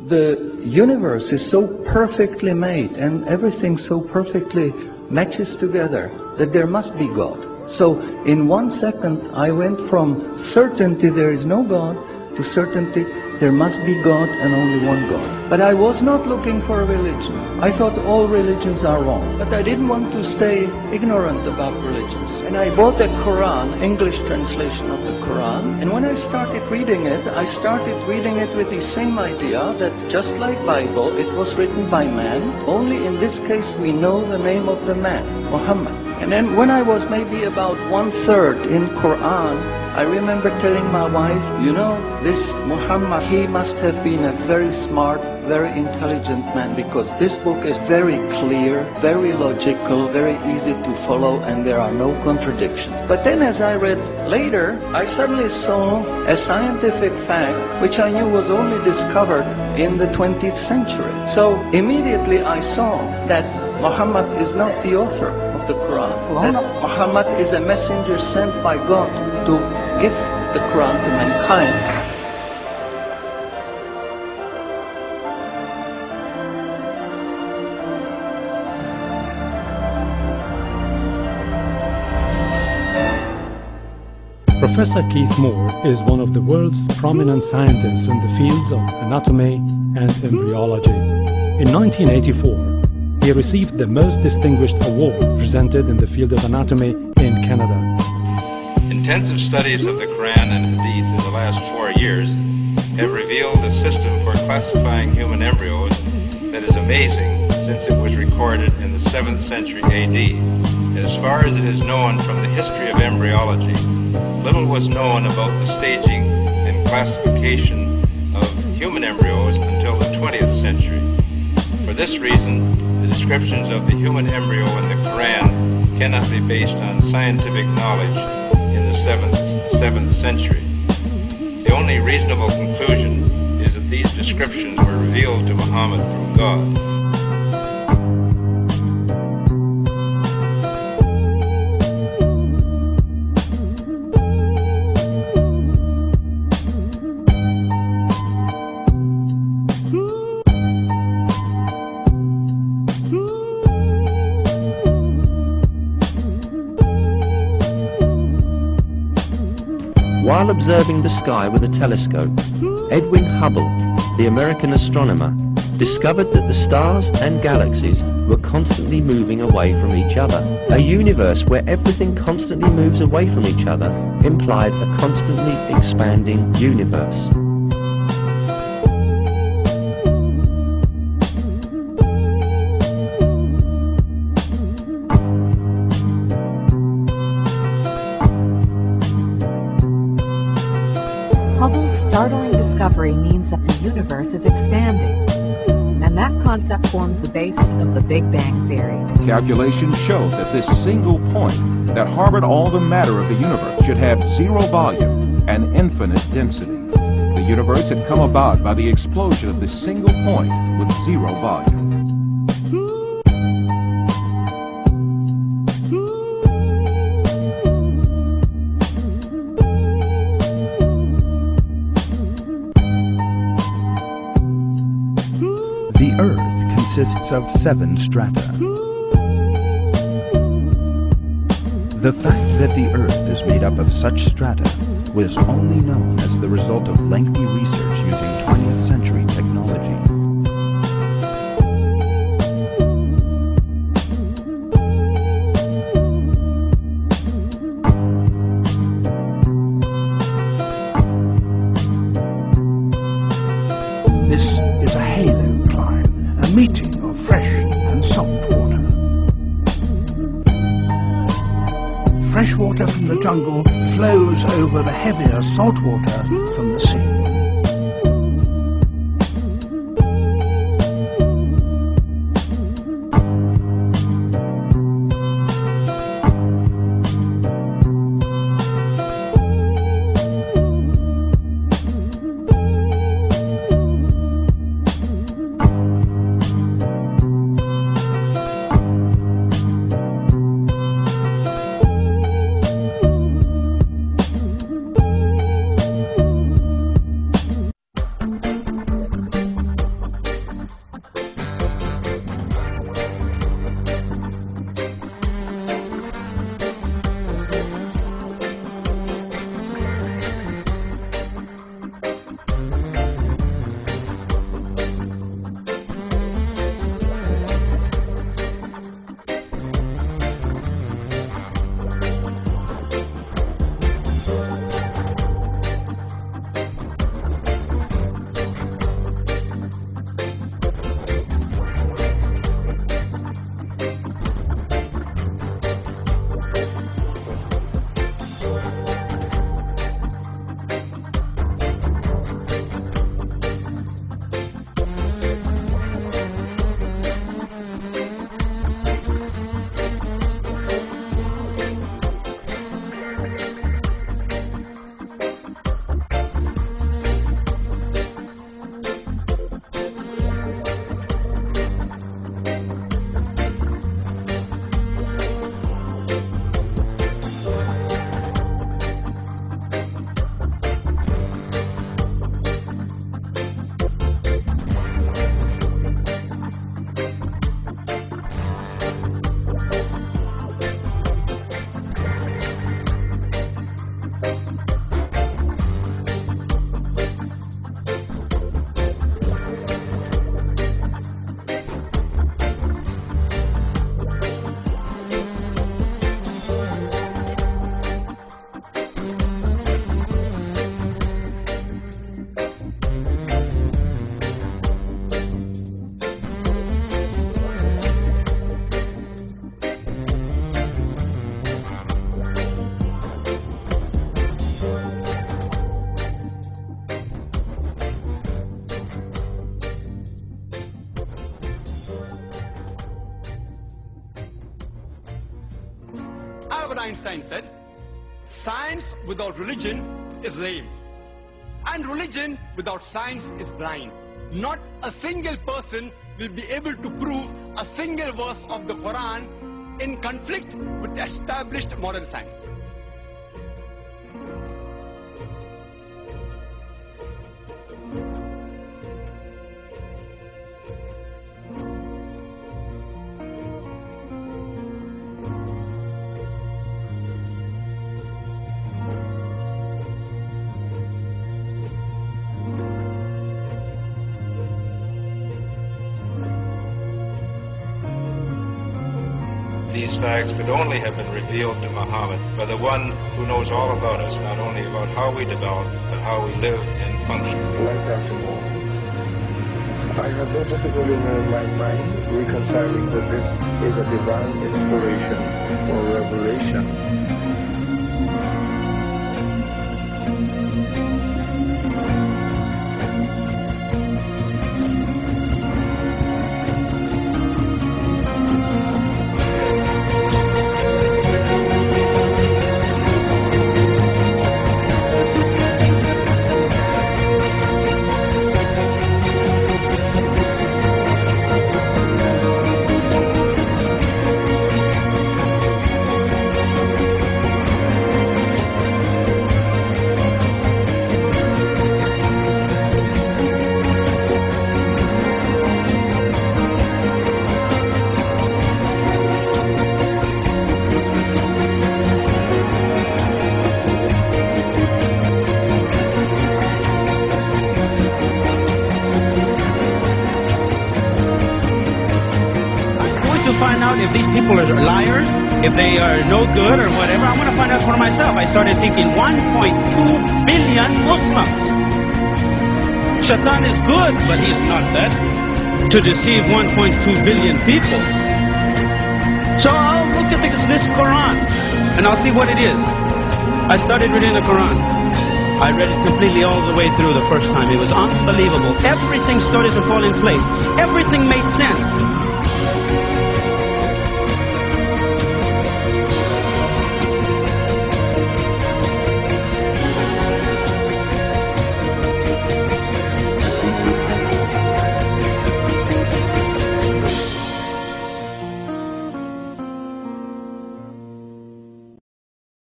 The universe is so perfectly made and everything so perfectly matches together that there must be God. So in 1 second I went from certainty there is no God to certainty there must be God and only one God. But I was not looking for a religion. I thought all religions are wrong. But I didn't want to stay ignorant about religions. And I bought a Quran, English translation of the Quran. And when I started reading it, I started reading it with the same idea that just like Bible, it was written by man. Only in this case we know the name of the man, Muhammad. And then when I was maybe about 1/3 in Quran, I remember telling my wife, you know, this Muhammad, he must have been a very smart, very intelligent man, because this book is very clear, very logical, very easy to follow, and there are no contradictions. But then as I read later, I suddenly saw a scientific fact which I knew was only discovered in the 20th century. So immediately I saw that Muhammad is not the author of the Quran. That Muhammad is a messenger sent by God to give the Quran to mankind. Professor Keith Moore is one of the world's prominent scientists in the fields of anatomy and embryology. In 1984, he received the most distinguished award presented in the field of anatomy in Canada. Intensive studies of the Quran and Hadith in the last 4 years have revealed a system for classifying human embryos that is amazing, since it was recorded in the 7th century AD. As far as it is known from the history of embryology, little was known about the staging and classification of human embryos until the 20th century. For this reason, the descriptions of the human embryo in the Quran cannot be based on scientific knowledge in the 7th century. The only reasonable conclusion is that these descriptions were revealed to Muhammad from God. While observing the sky with a telescope, Edwin Hubble, the American astronomer, discovered that the stars and galaxies were constantly moving away from each other. A universe where everything constantly moves away from each other implied a constantly expanding universe. Hubble's startling discovery means that the universe is expanding, and that concept forms the basis of the Big Bang Theory. Calculations show that this single point that harbored all the matter of the universe should have zero volume and infinite density. The universe had come about by the explosion of this single point with zero volume. The Earth consists of 7 strata. The fact that the Earth is made up of such strata was only known as the result of lengthy research using 20th century technology. This is a halocline, a meeting of fresh and salt water. Fresh water from the jungle flows over the heavier salt water from the sea. Einstein said, science without religion is lame, and religion without science is blind. Not a single person will be able to prove a single verse of the Quran in conflict with established modern science. These facts could only have been revealed to Muhammad by the one who knows all about us, not only about how we develop, but how we live and function. Like Dr. Moore, I have no difficulty in my mind reconciling that this is a divine inspiration or revelation. Find out if these people are liars, if they are no good or whatever. I want to find out for myself. I started thinking 1.2 billion Muslims. Shaitan is good, but he's not that to deceive 1.2 billion people. So I'll look at this Quran and I'll see what it is. I started reading the Quran. I read it completely all the way through the first time. It was unbelievable. Everything started to fall in place. Everything made sense.